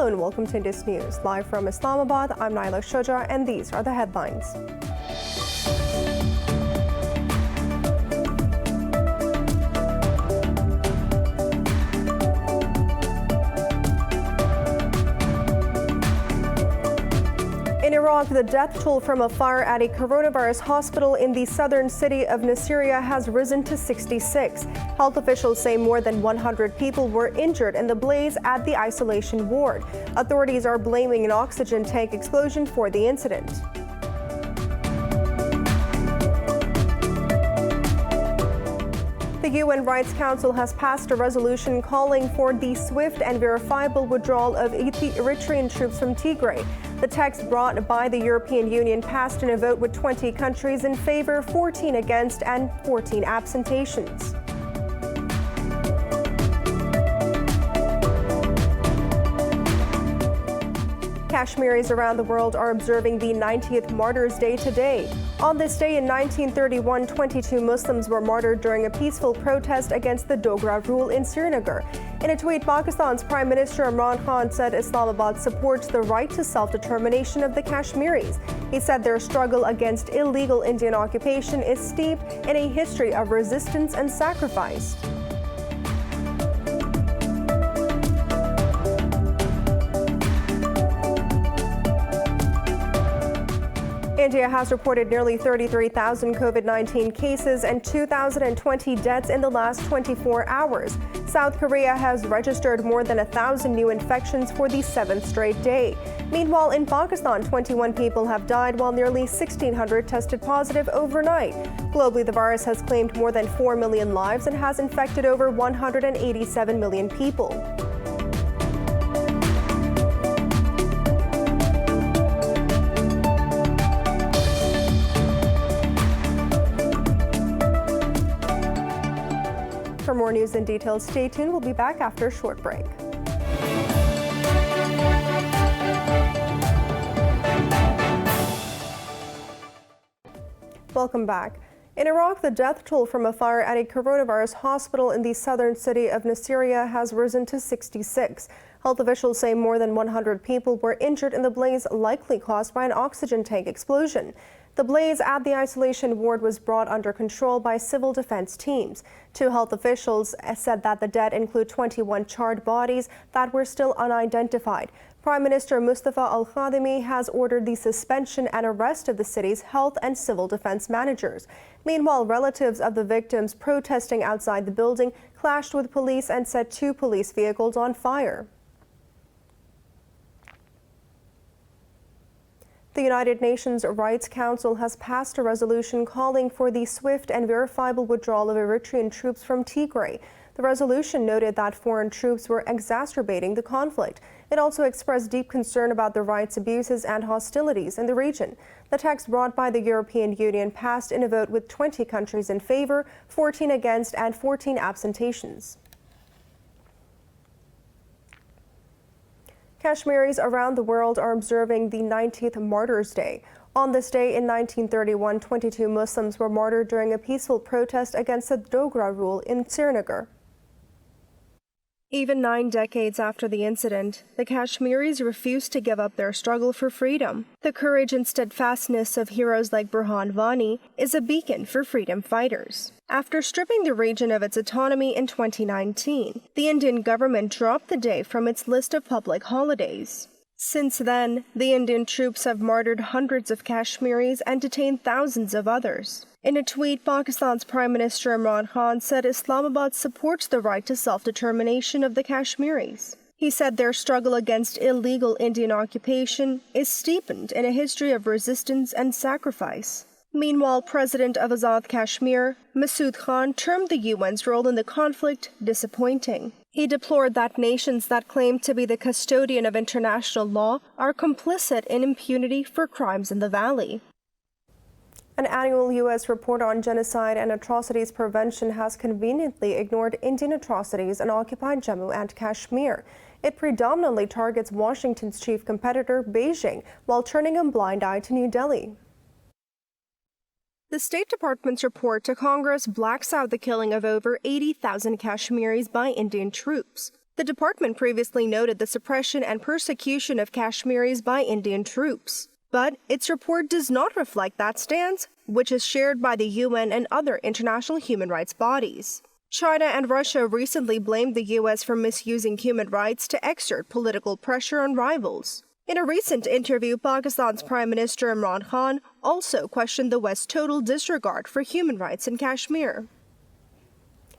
Hello and welcome to Indus News. Live from Islamabad, I'm Naila Shuja and these are the headlines. In Iraq, the death toll from a fire at a coronavirus hospital in the southern city of Nasiriyah has risen to 66. Health officials say more than 100 people were injured in the blaze at the isolation ward. Authorities are blaming an oxygen tank explosion for the incident. The UN Rights Council has passed a resolution calling for the swift and verifiable withdrawal of Eritrean troops from Tigray. The text brought by the European Union passed in a vote with 20 countries in favor, 14 against, and 14 abstentions. Kashmiris around the world are observing the 90th Martyrs' Day today. On this day in 1931, 22 Muslims were martyred during a peaceful protest against the Dogra rule in Srinagar. In a tweet, Pakistan's Prime Minister Imran Khan said Islamabad supports the right to self-determination of the Kashmiris. He said their struggle against illegal Indian occupation is steeped in a history of resistance and sacrifice. India has reported nearly 33,000 COVID-19 cases and 2,020 deaths in the last 24 hours. South Korea has registered more than 1,000 new infections for the 7th straight day. Meanwhile, in Pakistan, 21 people have died while nearly 1,600 tested positive overnight. Globally, the virus has claimed more than 4 million lives and has infected over 187 million people. For more news and details, stay tuned. We'll be back after a short break. Welcome back. In Iraq, the death toll from a fire at a coronavirus hospital in the southern city of Nasiriyah has risen to 66. Health officials say more than 100 people were injured in the blaze, likely caused by an oxygen tank explosion. The blaze at the isolation ward was brought under control by civil defense teams. Two health officials said that the dead include 21 charred bodies that were still unidentified. Prime Minister Mustafa al-Kadhimi has ordered the suspension and arrest of the city's health and civil defense managers. Meanwhile, relatives of the victims protesting outside the building clashed with police and set 2 police vehicles on fire. The United Nations Rights Council has passed a resolution calling for the swift and verifiable withdrawal of Eritrean troops from Tigray. The resolution noted that foreign troops were exacerbating the conflict. It also expressed deep concern about the rights abuses and hostilities in the region. The text brought by the European Union passed in a vote with 20 countries in favor, 14 against, and 14 abstentions. Kashmiris around the world are observing the 90th Martyrs' Day. On this day in 1931, 22 Muslims were martyred during a peaceful protest against the Dogra rule in Srinagar. Even 9 decades after the incident, the Kashmiris refused to give up their struggle for freedom. The courage and steadfastness of heroes like Burhan Wani is a beacon for freedom fighters. After stripping the region of its autonomy in 2019, the Indian government dropped the day from its list of public holidays. Since then, the Indian troops have martyred hundreds of Kashmiris and detained thousands of others. In a tweet, Pakistan's Prime Minister Imran Khan said Islamabad supports the right to self-determination of the Kashmiris. He said their struggle against illegal Indian occupation is steeped in a history of resistance and sacrifice. Meanwhile, President of Azad Kashmir, Masood Khan, termed the UN's role in the conflict disappointing. He deplored that nations that claim to be the custodian of international law are complicit in impunity for crimes in the valley. An annual U.S. report on genocide and atrocities prevention has conveniently ignored Indian atrocities in occupied Jammu and Kashmir. It predominantly targets Washington's chief competitor, Beijing, while turning a blind eye to New Delhi. The State Department's report to Congress blacks out the killing of over 80,000 Kashmiris by Indian troops. The department previously noted the suppression and persecution of Kashmiris by Indian troops. But its report does not reflect that stance, which is shared by the UN and other international human rights bodies. China and Russia recently blamed the U.S. for misusing human rights to exert political pressure on rivals. In a recent interview, Pakistan's Prime Minister Imran Khan also questioned the West's total disregard for human rights in Kashmir.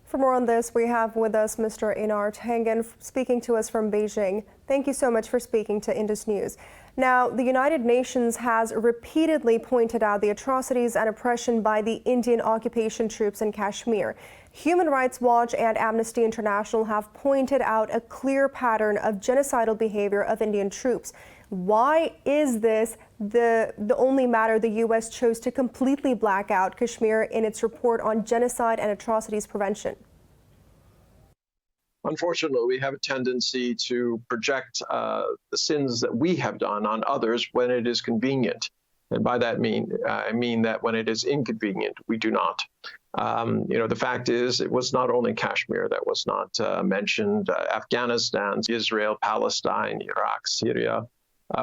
For more on this, we have with us Mr. Inar Tangan speaking to us from Beijing. Thank you so much for speaking to Indus News. Now, the United Nations has repeatedly pointed out the atrocities and oppression by the Indian occupation troops in Kashmir. Human Rights Watch and Amnesty International have pointed out a clear pattern of genocidal behavior of Indian troops. Why is this the only matter the U.S. chose to completely black out Kashmir in its report on genocide and atrocities prevention? Unfortunately, we have a tendency to project the sins that we have done on others when it is convenient. And by that I mean that when it is inconvenient, we do not. The fact is, it was not only Kashmir that was not mentioned, Afghanistan, Israel, Palestine, Iraq, Syria.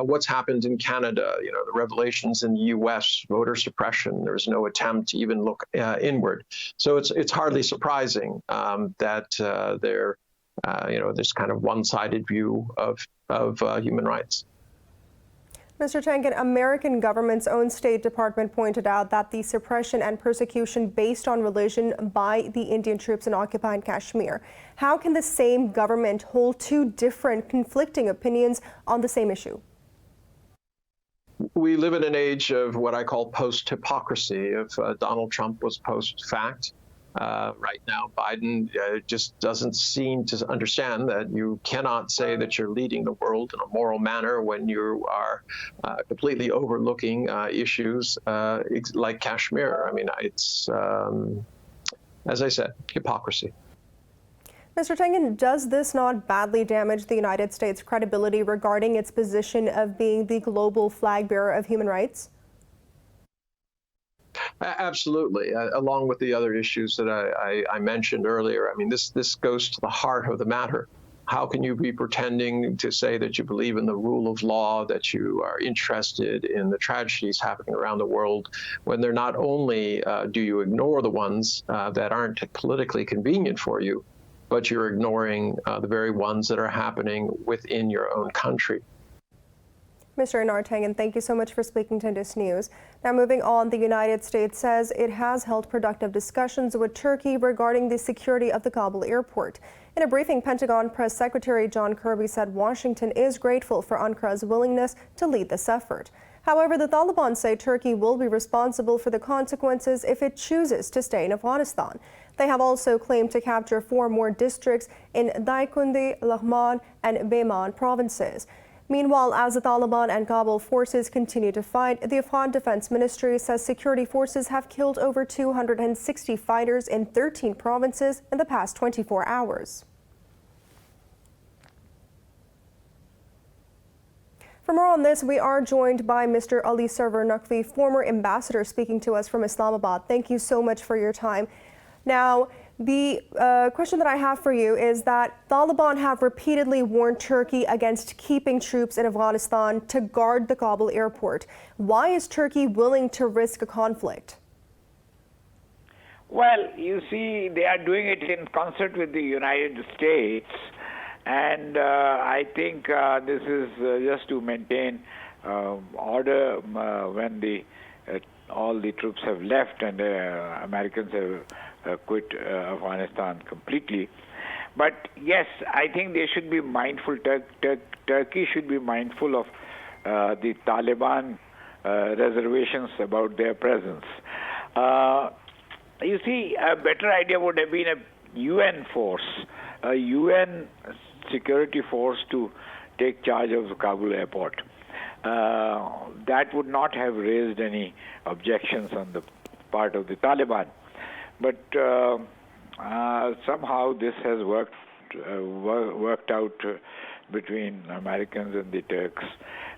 What's happened in Canada, the revelations in the U.S., voter suppression, there was no attempt to even look inward. So it's hardly surprising that this kind of one-sided view of human rights. Mr. Tangan, American government's own State Department pointed out that the suppression and persecution based on religion by the Indian troops in occupied Kashmir. How can the same government hold two different conflicting opinions on the same issue? We live in an age of what I call post-hypocrisy. If Donald Trump was post-fact, right now, Biden just doesn't seem to understand that you cannot say that you're leading the world in a moral manner when you are completely overlooking issues like Kashmir. I mean, it's, as I said, hypocrisy. Mr. Tangan, does this not badly damage the United States' credibility regarding its position of being the global flag bearer of human rights? Absolutely, along with the other issues that I mentioned earlier. I mean, this goes to the heart of the matter. How can you be pretending to say that you believe in the rule of law, that you are interested in the tragedies happening around the world, when they're not only do you ignore the ones that aren't politically convenient for you, but you're ignoring the very ones that are happening within your own country. Mr. Inar Tangan, thank you so much for speaking to Indus News. Now, moving on, the United States says it has held productive discussions with Turkey regarding the security of the Kabul airport. In a briefing, Pentagon Press Secretary John Kirby said Washington is grateful for Ankara's willingness to lead this effort. However, the Taliban say Turkey will be responsible for the consequences if it chooses to stay in Afghanistan. They have also claimed to capture 4 more districts in Daikundi, Lahman, and Beyman provinces. Meanwhile, as the Taliban and Kabul forces continue to fight, the Afghan Defense Ministry says security forces have killed over 260 fighters in 13 provinces in the past 24 hours. For more on this, we are joined by Mr. Ali Sarwar Naqvi, former ambassador, speaking to us from Islamabad. Thank you so much for your time. Now, the question that I have for you is that Taliban have repeatedly warned Turkey against keeping troops in Afghanistan to guard the Kabul airport. Why is Turkey willing to risk a conflict? Well, you see, they are doing it in concert with the United States, and I think this is just to maintain order when all the troops have left and Americans have quit Afghanistan completely. But yes, I think they should be mindful, Turkey should be mindful of the Taliban reservations about their presence. You see, a better idea would have been a UN force, a UN security force to take charge of the Kabul airport. That would not have raised any objections on the part of the Taliban. But somehow this has worked out between Americans and the Turks,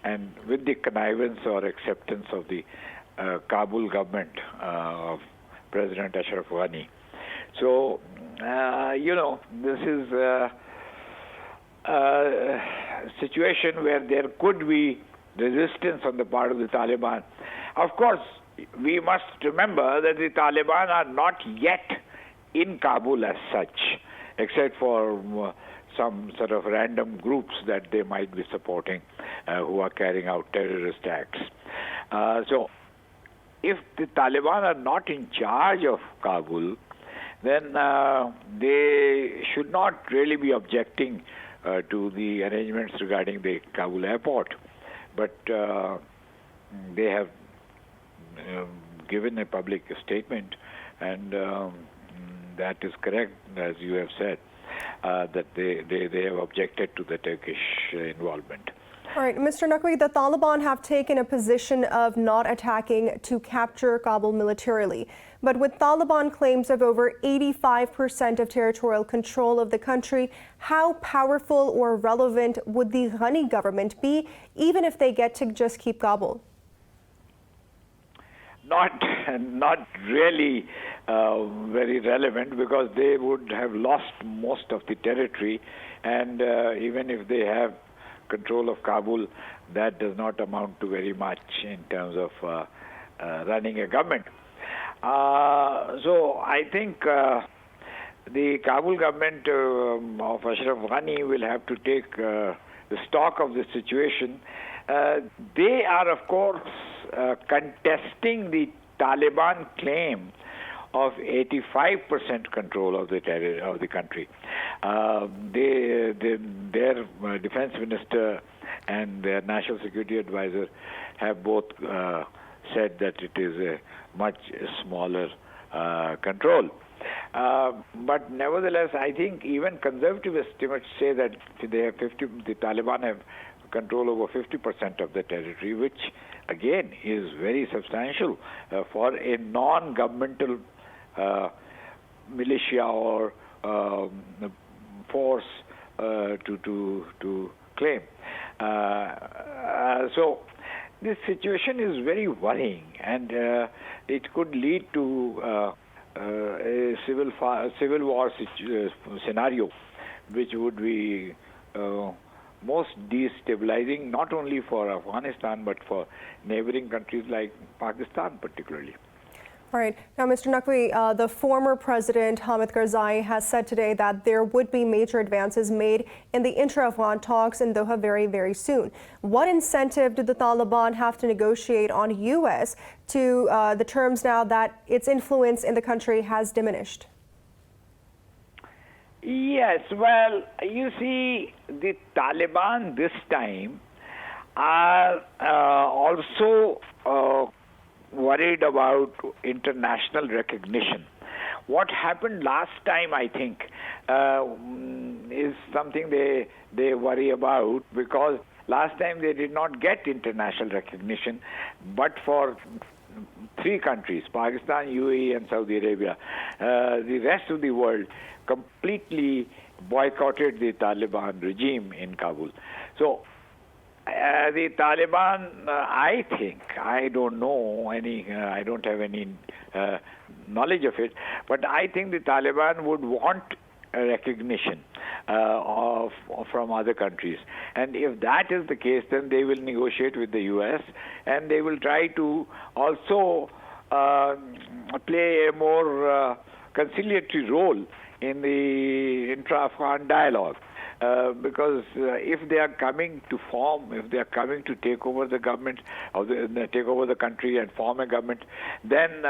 and with the connivance or acceptance of the Kabul government of President Ashraf Ghani. So, this is situation where there could be resistance on the part of the Taliban. Of course, we must remember that the Taliban are not yet in Kabul as such, except for some sort of random groups that they might be supporting who are carrying out terrorist acts. So if the Taliban are not in charge of Kabul, then they should not really be objecting to the arrangements regarding the Kabul airport. But they have given a public statement, and that is correct, as you have said, that they have objected to the Turkish involvement. All right, Mr. Naqvi, the Taliban have taken a position of not attacking to capture Kabul militarily. But with Taliban claims of over 85% of territorial control of the country, how powerful or relevant would the Ghani government be, even if they get to just keep Kabul? Not really very relevant, because they would have lost most of the territory, and even if they have control of Kabul, that does not amount to very much in terms of running a government. So I think the Kabul government of Ashraf Ghani will have to take the stock of the situation. They are, of course, contesting the Taliban claim of 85% control of the country. Their defense minister and their national security advisor have both said that it is a much smaller control. But nevertheless, I think even conservative estimates say that the Taliban have control over 50% of the territory, which again is very substantial for a non-governmental militia or force to claim. So this situation is very worrying, and it could lead to a civil war scenario, which would be most destabilizing, not only for Afghanistan but for neighboring countries like Pakistan particularly. All right. Now, Mr. Naqvi, the former president, Hamid Karzai, has said today that there would be major advances made in the intra-Afghan talks in Doha very, very soon. What incentive did the Taliban have to negotiate on U.S. to the terms now that its influence in the country has diminished? Yes, well, you see, the Taliban this time are also worried about international recognition. What happened last time, I think, is something they worry about, because last time they did not get international recognition, but for three countries, Pakistan, UAE and Saudi Arabia. The rest of the world completely boycotted the Taliban regime in Kabul. So the Taliban, I think, I don't know any, I don't have any knowledge of it, but I think the Taliban would want a recognition from other countries. And if that is the case, then they will negotiate with the U.S. and they will try to also play a more conciliatory role in the intra-Afghan dialogue. Because if they are coming to take over the government, or take over the country and form a government, then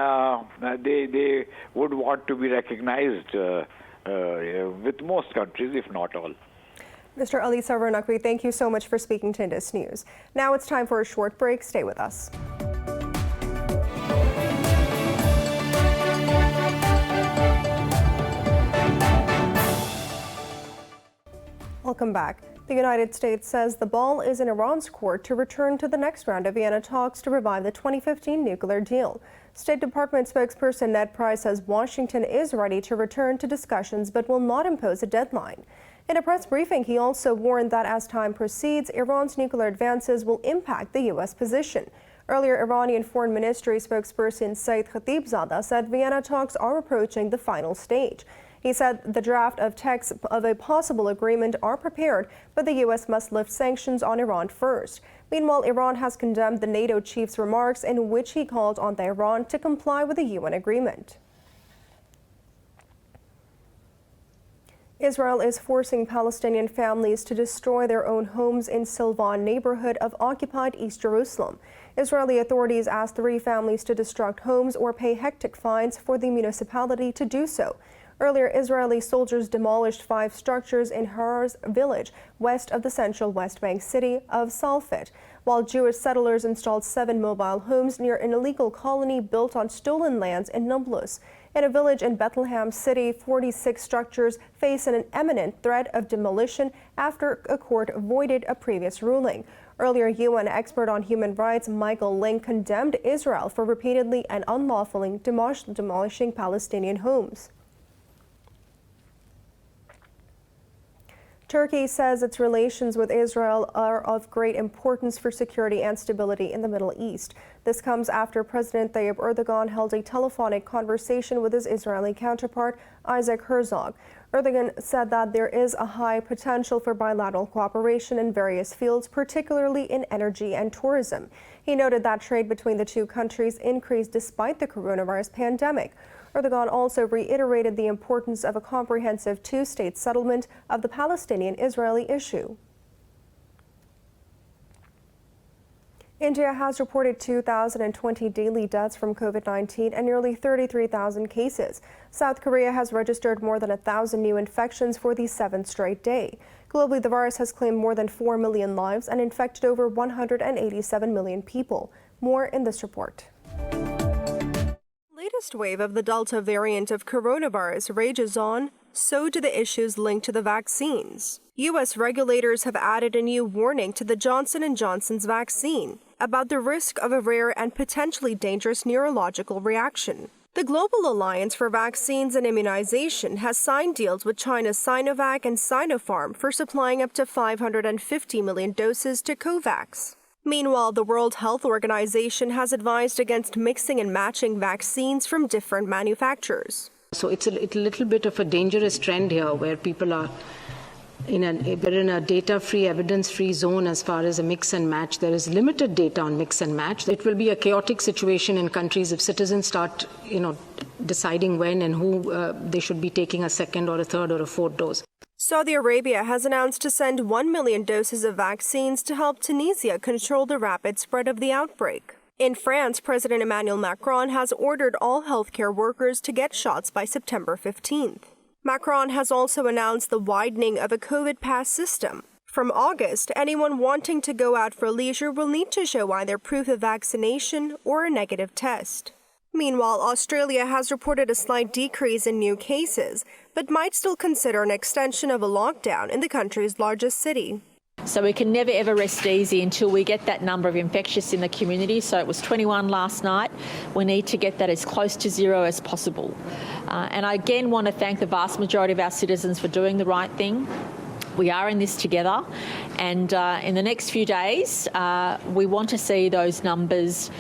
they would want to be recognized with most countries, if not all. Mr. Ali Sarwar Naqvi, thank you so much for speaking to Indus News. Now it's time for a short break. Stay with us. Welcome back. The United States says the ball is in Iran's court to return to the next round of Vienna talks to revive the 2015 nuclear deal. State Department spokesperson Ned Price says Washington is ready to return to discussions but will not impose a deadline. In a press briefing, he also warned that as time proceeds, Iran's nuclear advances will impact the U.S. position. Earlier, Iranian Foreign Ministry spokesperson Saeed Khatibzadeh said Vienna talks are approaching the final stage. He said the draft of text of a possible agreement are prepared, but the U.S. must lift sanctions on Iran first. Meanwhile, Iran has condemned the NATO chief's remarks in which he called on Tehran to comply with the UN agreement. Israel is forcing Palestinian families to destroy their own homes in Silvan neighborhood of occupied East Jerusalem. Israeli authorities asked 3 families to destruct homes or pay hectic fines for the municipality to do so. Earlier, Israeli soldiers demolished 5 structures in Harar's village, west of the central West Bank city of Salfit, while Jewish settlers installed 7 mobile homes near an illegal colony built on stolen lands in Nablus. In a village in Bethlehem City, 46 structures face an imminent threat of demolition after a court voided a previous ruling. Earlier, UN expert on human rights Michael Link condemned Israel for repeatedly and unlawfully demolishing Palestinian homes. Turkey says its relations with Israel are of great importance for security and stability in the Middle East. This comes after President Tayyip Erdogan held a telephonic conversation with his Israeli counterpart, Isaac Herzog. Erdogan said that there is a high potential for bilateral cooperation in various fields, particularly in energy and tourism. He noted that trade between the two countries increased despite the coronavirus pandemic. Erdogan also reiterated the importance of a comprehensive 2-state settlement of the Palestinian-Israeli issue. India has reported 2,020 daily deaths from COVID-19 and nearly 33,000 cases. South Korea has registered more than 1,000 new infections for the 7th straight day. Globally, the virus has claimed more than 4 million lives and infected over 187 million people. More in this report. Latest wave of the Delta variant of coronavirus rages on, so do the issues linked to the vaccines. U.S. regulators have added a new warning to the Johnson & Johnson's vaccine about the risk of a rare and potentially dangerous neurological reaction. The Global Alliance for Vaccines and Immunization has signed deals with China's Sinovac and Sinopharm for supplying up to 550 million doses to COVAX. Meanwhile, the World Health Organization has advised against mixing and matching vaccines from different manufacturers. So it's a little bit of a dangerous trend here where people are in a data-free, evidence-free zone as far as a mix and match. There is limited data on mix and match. It will be a chaotic situation in countries if citizens start, deciding when and who they should be taking a second or a third or a fourth dose. Saudi Arabia has announced to send 1 million doses of vaccines to help Tunisia control the rapid spread of the outbreak. In France, President Emmanuel Macron has ordered all healthcare workers to get shots by September 15th. Macron has also announced the widening of a COVID pass system. From August, anyone wanting to go out for leisure will need to show either proof of vaccination or a negative test. Meanwhile, Australia has reported a slight decrease in new cases, but might still consider an extension of a lockdown in the country's largest city. So we can never ever rest easy until we get that number of infectious in the community. So it was 21 last night. We need to get that as close to 0 as possible. And I again want to thank the vast majority of our citizens for doing the right thing. We are in this together, and in the next few days, we want to see those numbers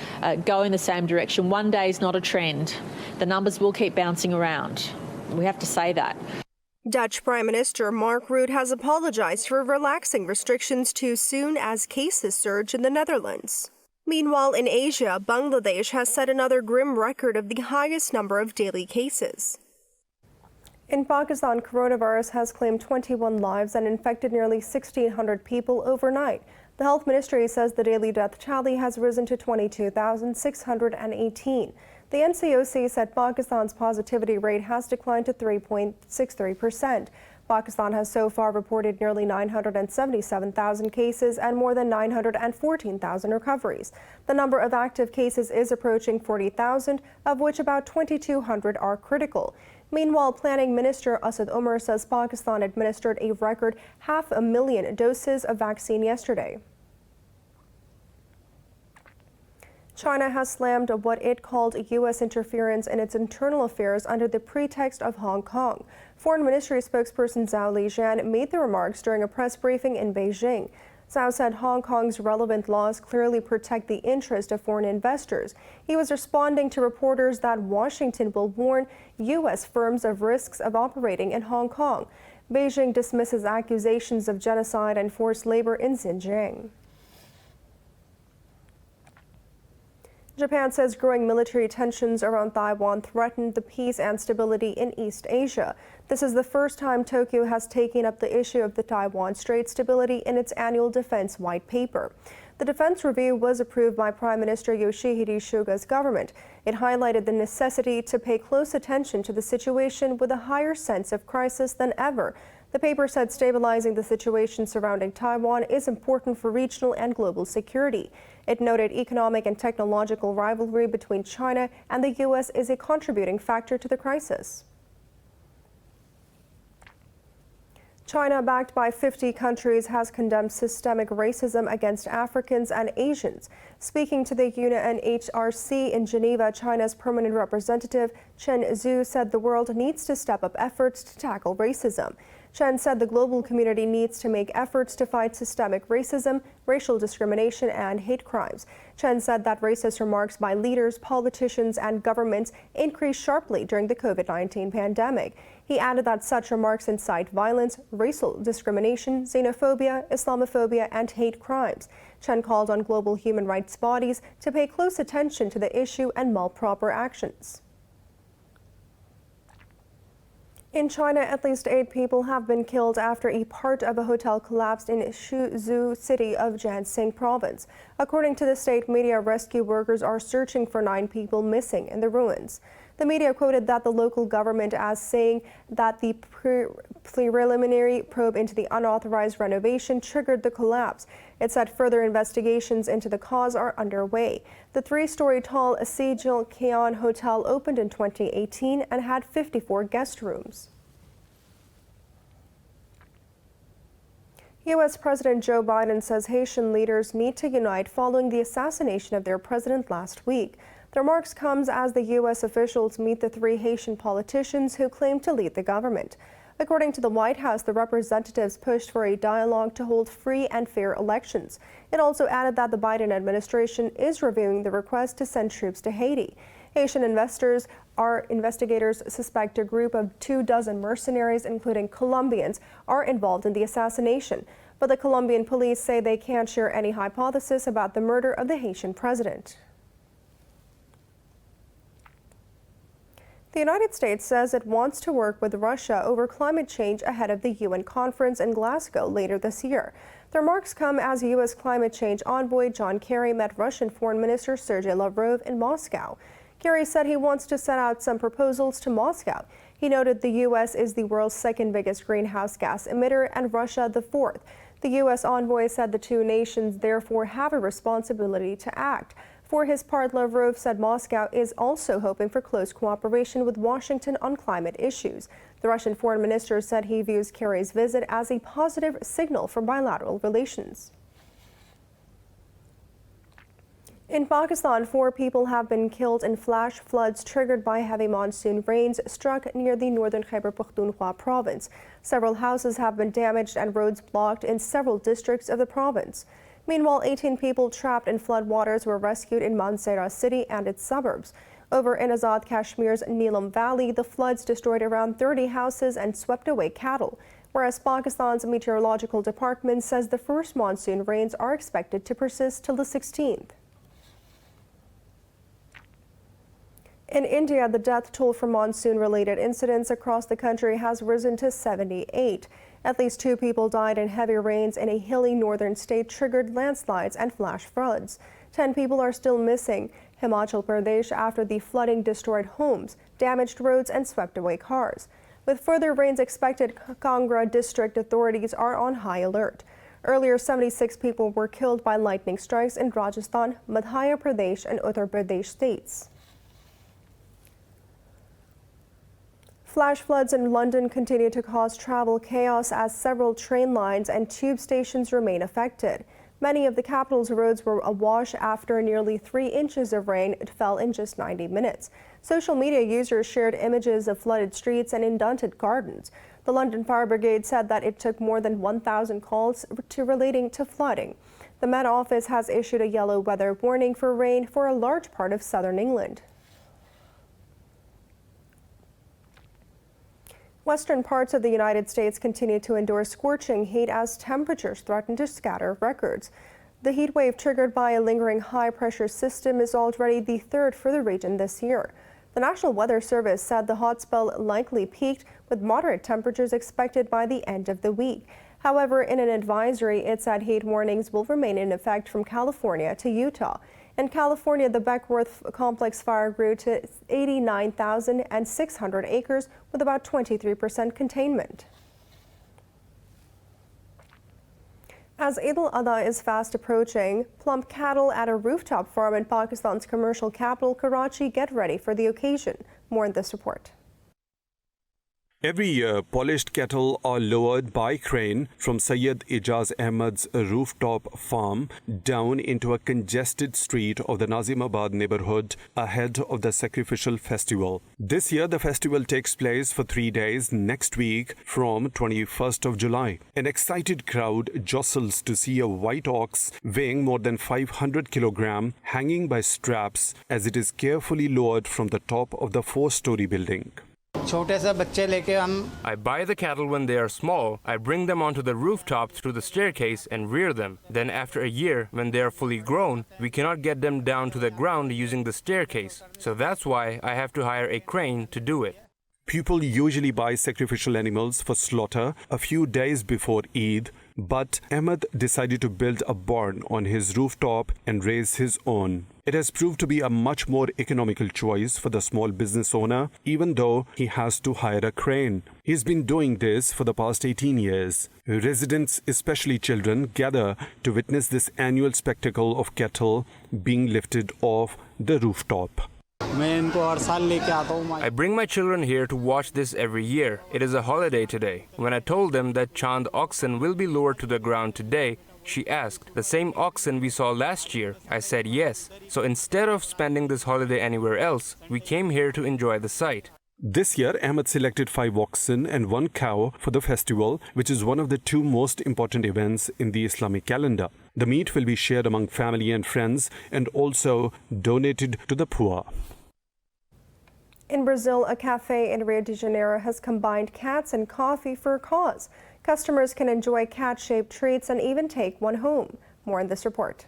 go in the same direction. One day is not a trend. The numbers will keep bouncing around. We have to say that. Dutch Prime Minister Mark Rutte has apologized for relaxing restrictions too soon as cases surge in the Netherlands. Meanwhile, in Asia, Bangladesh has set another grim record of the highest number of daily cases. In Pakistan, coronavirus has claimed 21 lives and infected nearly 1,600 people overnight. The health ministry says the daily death tally has risen to 22,618. The NCOC said Pakistan's positivity rate has declined to 3.63%. Pakistan has so far reported nearly 977,000 cases and more than 914,000 recoveries. The number of active cases is approaching 40,000, of which about 2,200 are critical. Meanwhile, Planning Minister Asad Umar says Pakistan administered a record 500,000 doses of vaccine yesterday. China has slammed what it called U.S. interference in its internal affairs under the pretext of Hong Kong. Foreign Ministry spokesperson Zhao Lijian made the remarks during a press briefing in Beijing. Zhao said Hong Kong's relevant laws clearly protect the interest of foreign investors. He was responding to reporters that Washington will warn U.S. firms of risks of operating in Hong Kong. Beijing dismisses accusations of genocide and forced labor in Xinjiang. Japan says growing military tensions around Taiwan threatened the peace and stability in East Asia. This is the first time Tokyo has taken up the issue of the Taiwan Strait stability in its annual defense white paper. The defense review was approved by Prime Minister Yoshihide Suga's government. It highlighted the necessity to pay close attention to the situation with a higher sense of crisis than ever. The paper said stabilizing the situation surrounding Taiwan is important for regional and global security. It noted economic and technological rivalry between China and the U.S. is a contributing factor to the crisis. China, backed by 50 countries, has condemned systemic racism against Africans and Asians. Speaking to the UNHRC in Geneva, China's permanent representative Chen Zhu said the world needs to step up efforts to tackle racism. Chen said the global community needs to make efforts to fight systemic racism, racial discrimination, and hate crimes. Chen said that racist remarks by leaders, politicians, and governments increased sharply during the COVID-19 pandemic. He added that such remarks incite violence, racial discrimination, xenophobia, Islamophobia, and hate crimes. Chen called on global human rights bodies to pay close attention to the issue and mull proper actions. In China, at least 8 people have been killed after a part of a hotel collapsed in Shuzhou city of Jiangxing province. According to the state media, rescue workers are searching for 9 people missing in the ruins. The media quoted that the local government as saying that the preliminary probe into the unauthorized renovation triggered the collapse. It said further investigations into the cause are underway. The 3-story tall Sijil Keon Hotel opened in 2018 and had 54 guest rooms. U.S. President Joe Biden says Haitian leaders need to unite following the assassination of their president last week. The remarks comes as the U.S. officials meet the 3 Haitian politicians who claim to lead the government. According to the White House, the representatives pushed for a dialogue to hold free and fair elections. It also added that the Biden administration is reviewing the request to send troops to Haiti. Haitian investigators suspect a group of 24 mercenaries, including Colombians, are involved in the assassination. But the Colombian police say they can't share any hypothesis about the murder of the Haitian president. The United States says it wants to work with Russia over climate change ahead of the UN conference in Glasgow later this year. The remarks come as U.S. climate change envoy John Kerry met Russian Foreign Minister Sergei Lavrov in Moscow. Kerry said he wants to set out some proposals to Moscow. He noted the U.S. is the world's 2nd biggest greenhouse gas emitter and Russia the 4th. The U.S. envoy said the 2 nations therefore have a responsibility to act. For his part, Lavrov said Moscow is also hoping for close cooperation with Washington on climate issues. The Russian foreign minister said he views Kerry's visit as a positive signal for bilateral relations. In Pakistan, 4 people have been killed in flash floods triggered by heavy monsoon rains struck near the northern Khyber Pakhtunkhwa province. Several houses have been damaged and roads blocked in several districts of the province. Meanwhile, 18 people trapped in floodwaters were rescued in Mansehra city and its suburbs. Over in Azad Kashmir's Neelam Valley, the floods destroyed around 30 houses and swept away cattle, whereas Pakistan's meteorological department says the first monsoon rains are expected to persist till the 16th. In India, the death toll for monsoon-related incidents across the country has risen to 78. At least 2 people died in heavy rains in a hilly northern state triggered landslides and flash floods. 10 people are still missing. Himachal Pradesh after the flooding destroyed homes, damaged roads, and swept away cars. With further rains expected, Kangra district authorities are on high alert. Earlier, 76 people were killed by lightning strikes in Rajasthan, Madhya Pradesh, and Uttar Pradesh states. Flash floods in London continue to cause travel chaos as several train lines and tube stations remain affected. Many of the capital's roads were awash after nearly 3 inches of rain fell in just 90 minutes. Social media users shared images of flooded streets and inundated gardens. The London Fire Brigade said that it took more than 1,000 calls relating to flooding. The Met Office has issued a yellow weather warning for rain for a large part of southern England. Western parts of the United States continue to endure scorching heat as temperatures threaten to scatter records. The heat wave triggered by a lingering high-pressure system is already the third for the region this year. The National Weather Service said the hot spell likely peaked, with moderate temperatures expected by the end of the week. However, in an advisory, it said heat warnings will remain in effect from California to Utah. In California, the Beckworth complex fire grew to 89,600 acres with about 23% containment. As Eid al-Adha is fast approaching, plump cattle at a rooftop farm in Pakistan's commercial capital, Karachi, get ready for the occasion. More in this report. Every year, polished cattle are lowered by crane from Syed Ijaz Ahmed's rooftop farm down into a congested street of the Nazimabad neighborhood ahead of the sacrificial festival. This year, the festival takes place for 3 days next week from 21st of July. An excited crowd jostles to see a white ox weighing more than 500 kilograms hanging by straps as it is carefully lowered from the top of the 4-story building. I buy the cattle when they are small. I bring them onto the rooftop through the staircase and rear them. Then after a year, when they are fully grown, we cannot get them down to the ground using the staircase. So that's why I have to hire a crane to do it. People usually buy sacrificial animals for slaughter a few days before Eid, but Ahmed decided to build a barn on his rooftop and raise his own. It has proved to be a much more economical choice for the small business owner, even though he has to hire a crane. He's been doing this for the past 18 years. Residents, especially children, gather to witness this annual spectacle of cattle being lifted off the rooftop. I bring my children here to watch this every year. It is a holiday today. When I told them that Chand oxen will be lowered to the ground today, she asked, "The same oxen we saw last year?" I said yes. So instead of spending this holiday anywhere else, we came here to enjoy the sight. This year, Ahmed selected 5 oxen and 1 cow for the festival, which is one of the 2 most important events in the Islamic calendar. The meat will be shared among family and friends and also donated to the poor. In Brazil, a cafe in Rio de Janeiro has combined cats and coffee for a cause. Customers can enjoy cat-shaped treats and even take one home. More in this report.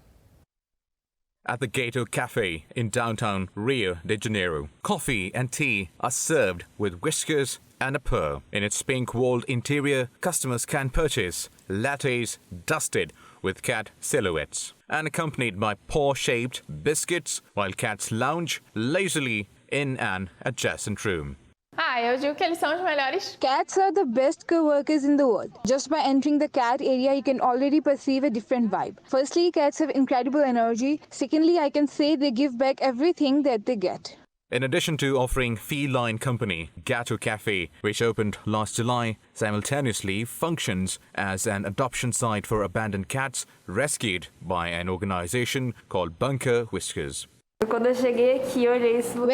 At the Gato Cafe in downtown Rio de Janeiro, coffee and tea are served with whiskers and a purr. In its pink-walled interior, customers can purchase lattes dusted with cat silhouettes and accompanied by paw-shaped biscuits while cats lounge lazily in an adjacent room. Eu digo que eles são os melhores. Cats are the best co-workers in the world. Just by entering the cat area, you can already perceive a different vibe. Firstly, cats have incredible energy. Secondly, I can say they give back everything that they get. In addition to offering feline company, Gato Cafe, which opened last July, simultaneously functions as an adoption site for abandoned cats rescued by an organization called Bunker Whiskers. When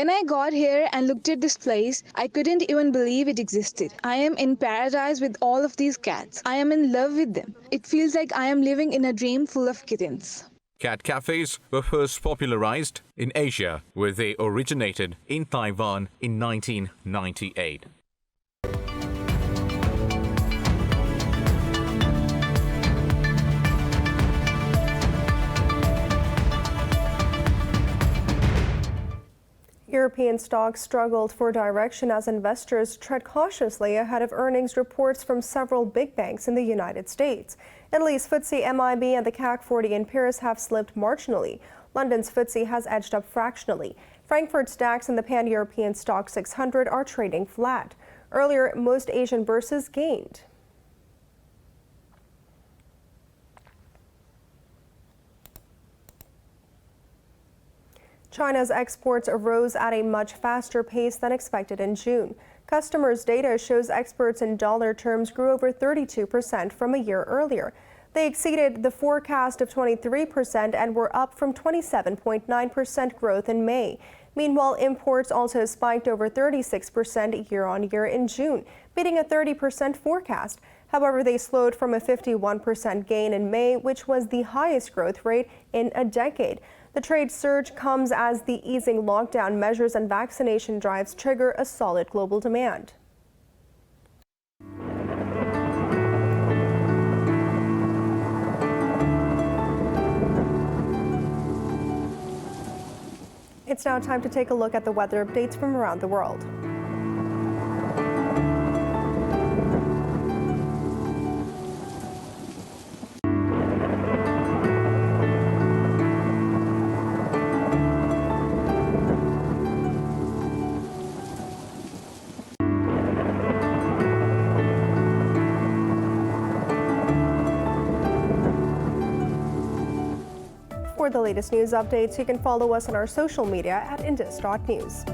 I got here and looked at this place, I couldn't even believe it existed. I am in paradise with all of these cats. I am in love with them. It feels like I am living in a dream full of kittens. Cat cafes were first popularized in Asia, where they originated in Taiwan in 1998. European stocks struggled for direction as investors tread cautiously ahead of earnings reports from several big banks in the United States. Italy's FTSE MIB and the CAC 40 in Paris have slipped marginally. London's FTSE has edged up fractionally. Frankfurt's DAX and the Pan-European Stock 600 are trading flat. Earlier, most Asian bourses gained. China's exports rose at a much faster pace than expected in June. Customers' data shows exports in dollar terms grew over 32% from a year earlier. They exceeded the forecast of 23% and were up from 27.9% growth in May. Meanwhile, imports also spiked over 36% year-on-year in June, beating a 30% forecast. However, they slowed from a 51% gain in May, which was the highest growth rate in a decade. The trade surge comes as the easing lockdown measures and vaccination drives trigger a solid global demand. It's now time to take a look at the weather updates from around the world. For the latest news updates, you can follow us on our social media at Indus.News.